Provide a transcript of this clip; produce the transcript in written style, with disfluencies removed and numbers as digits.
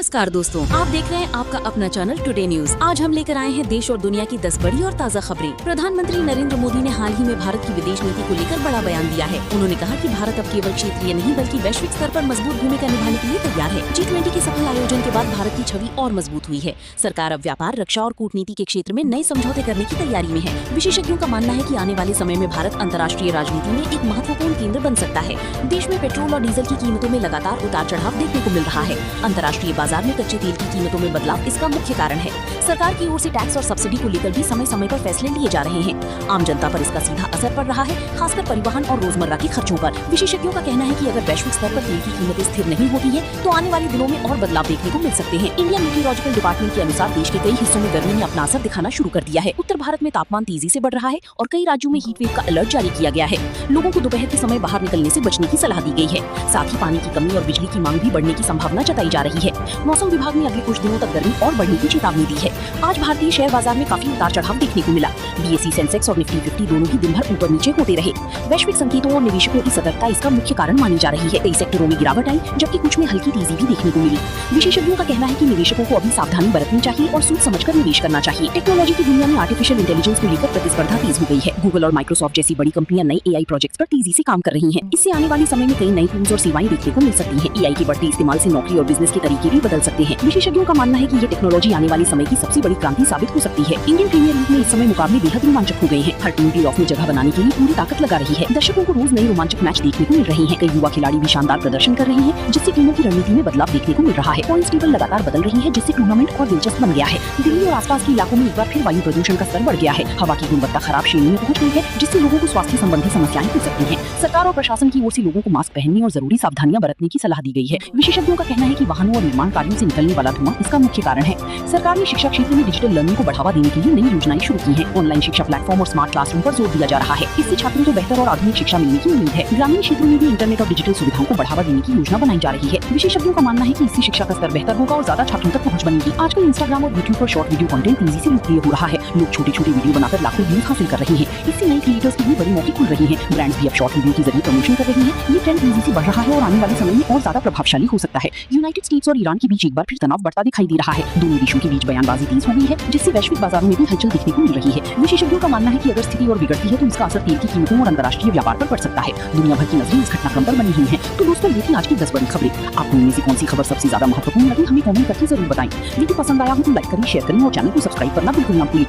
नमस्कार दोस्तों, आप देख रहे हैं आपका अपना चैनल टुडे न्यूज। आज हम लेकर आए हैं देश और दुनिया की 10 बड़ी और ताज़ा खबरें। प्रधानमंत्री नरेंद्र मोदी ने हाल ही में भारत की विदेश नीति को लेकर बड़ा बयान दिया है। उन्होंने कहा कि भारत अब केवल क्षेत्रीय नहीं बल्कि वैश्विक स्तर पर मजबूत भूमिका निभाने के लिए तैयार है। G20 के सफल आयोजन के बाद भारत की छवि और मजबूत हुई है। सरकार अब व्यापार, रक्षा और कूटनीति के क्षेत्र में नए समझौते करने की तैयारी में है। विशेषज्ञों का मानना है कि आने वाले समय में भारत अंतर्राष्ट्रीय राजनीति में एक महत्वपूर्ण केंद्र बन सकता है। देश में पेट्रोल और डीजल की कीमतों में लगातार उतार चढ़ाव देखने को मिल रहा है। अंतर्राष्ट्रीय बाजार में कच्चे तेल की कीमतों में बदलाव इसका मुख्य कारण है। सरकार की ओर से टैक्स और सब्सिडी को लेकर भी समय समय पर फैसले लिए जा रहे हैं। आम जनता पर इसका सीधा असर पड़ रहा है, खासकर परिवहन और रोजमर्रा के खर्चों पर। विशेषज्ञों का कहना है कि अगर वैश्विक स्तर पर तेल की कीमतें स्थिर नहीं होती है तो आने वाले दिनों में और बदलाव देखने को मिल सकते हैं। इंडियन मीटियोलॉजिकल डिपार्टमेंट के अनुसार देश के कई हिस्सों में गर्मी ने अपना असर दिखाना शुरू कर दिया है। उत्तर भारत में तापमान तेजी से बढ़ रहा है और कई राज्यों में हीट वेव का अलर्ट जारी किया गया है। लोगों को दोपहर के समय बाहर निकलने से बचने की सलाह दी गई है। साथ ही पानी की कमी और बिजली की मांग भी बढ़ने की संभावना जताई जा रही है। मौसम विभाग ने अगले कुछ दिनों तक गर्मी और बढ़ने की चेतावनी दी है। आज भारतीय शेयर बाजार में काफी उतार चढ़ाव देखने को मिला। बीएसई सेंसेक्स और निफ्टी 50 दोनों ही दिन भर ऊपर नीचे होते रहे। वैश्विक संकेतों और निवेशकों की सतर्कता इसका मुख्य कारण मानी जा रही है। कई सेक्टरों में गिरावट आई, जबकि कुछ में हल्की तेजी भी देखने को मिली। विशेषज्ञों का कहना है कि निवेशकों को अभी सावधानी बरतनी चाहिए और सोच समझकर निवेश करना चाहिए। टेक्नोलॉजी की दुनिया में आर्टिफिशियल इंटेलिजेंस को लेकर प्रतिस्पर्धा तेज हो गई है। गूगल और माइक्रोसॉफ्ट जैसी बड़ी कंपनियां नए एआई प्रोजेक्ट्स पर तेजी से काम कर रही हैं। इससे आने वाले समय में कई नई टूल्स और सेवाएं देखने को मिल सकती हैं। एआई के बढ़ते इस्तेमाल से नौकरी और बिजनेस के तरीके भी बदल सकते हैं। विशेषज्ञों का मानना है कि ये टेक्नोलॉजी आने वाले समय की सबसे बड़ी क्रांति साबित हो सकती है। इंडियन प्रीमियर लीग में इस समय मुकाबले बेहद रोमांचक हो गए हैं। हर टीम प्लेऑफ में जगह बनाने के लिए पूरी ताकत लगा रही है। दर्शकों को रोज नए रोमांचक मैच देखने को मिल रहे हैं। कई युवा खिलाड़ी भी शानदार प्रदर्शन कर रहे हैं, जिससे टीमों की रणनीति में बदलाव देखने को मिल रहा है। पॉइंट्स टेबल लगातार बदल रही है, जिससे टूर्नामेंट और दिलचस्प बन गया है। दिल्ली और आसपास के इलाकों में एक बार फिर वायु प्रदूषण का स्तर बढ़ गया है। हवा की गुणवत्ता खराब श्रेणी में पहुंच गई है, जिससे लोगों को स्वास्थ्य संबंधी समस्याएं हो सकती हैं। सरकार और प्रशासन की ओर से लोगों को मास्क पहनने और जरूरी सावधानियां बरतने की सलाह दी गई है। विशेषज्ञों का कहना है कि वाहनों और निर्माण कार्यों से निकलने वाला धुआं इसका मुख्य कारण है। सरकार ने शिक्षा क्षेत्र में डिजिटल लर्निंग को बढ़ावा देने के लिए नई योजनाएं शुरू की हैं। ऑनलाइन शिक्षा प्लेटफॉर्म और स्मार्ट क्लासरूम पर जोर दिया जा रहा है। इससे छात्रों को बेहतर और आधुनिक शिक्षा मिलने की उम्मीद है। ग्रामीण क्षेत्रों में भी इंटरनेट और डिजिटल सुविधाओं को बढ़ावा देने की योजना बनाई जा रही है। विशेषज्ञों का मानना है कि इससे शिक्षा का स्तर बेहतर होगा और ज्यादा छात्रों तक पहुंच बनेगी। आजकल इंस्टाग्राम और यूट्यूब पर शॉर्ट वीडियो कंटेंट तेजी से लोकप्रिय हो रहा है। लोग छोटे छोटे वीडियो बनाकर लाखों व्यूज हासिल कर रहे हैं। इससे नए क्रिएटर्स के लिए बड़ी मौके खुल रही है। ब्रांड्स भी अब शॉर्ट वीडियो के जरिए प्रमोशन कर रही है। ये ट्रेंड तेजी से बढ़ रहा है और आने वाले समय में और ज्यादा प्रभावशाली हो सकता है। यूनाइटेड स्टेट्स और ईरान के बीच एक बार फिर तनाव बढ़ता दिखाई दे रहा है। दोनों देशों के बीच बयानबाजी तेज हो गई है, जिससे वैश्विक बाजारों में भी हलचल देखने को मिल रही है। विशेषज्ञों का मानना है कि अगर स्थिति और बिगड़ती है तो इसका असर तेल की कीमतों और अंतर्राष्ट्रीय व्यापार पर पड़ सकता है। दुनिया भर की नजरें इस घटनाक्रम पर बनी हुई हैं। तो दोस्तों, ये थी आज की 10 बड़ी खबरें। आपको इनमें से कौन सी खबर सबसे ज्यादा महत्वपूर्ण लगी, हमें कमेंट करके जरूर बताएं। वीडियो पसंद आया हो तो लाइक करें, शेयर करें और चैनल को सब्सक्राइब करना बिल्कुल ना भूलें।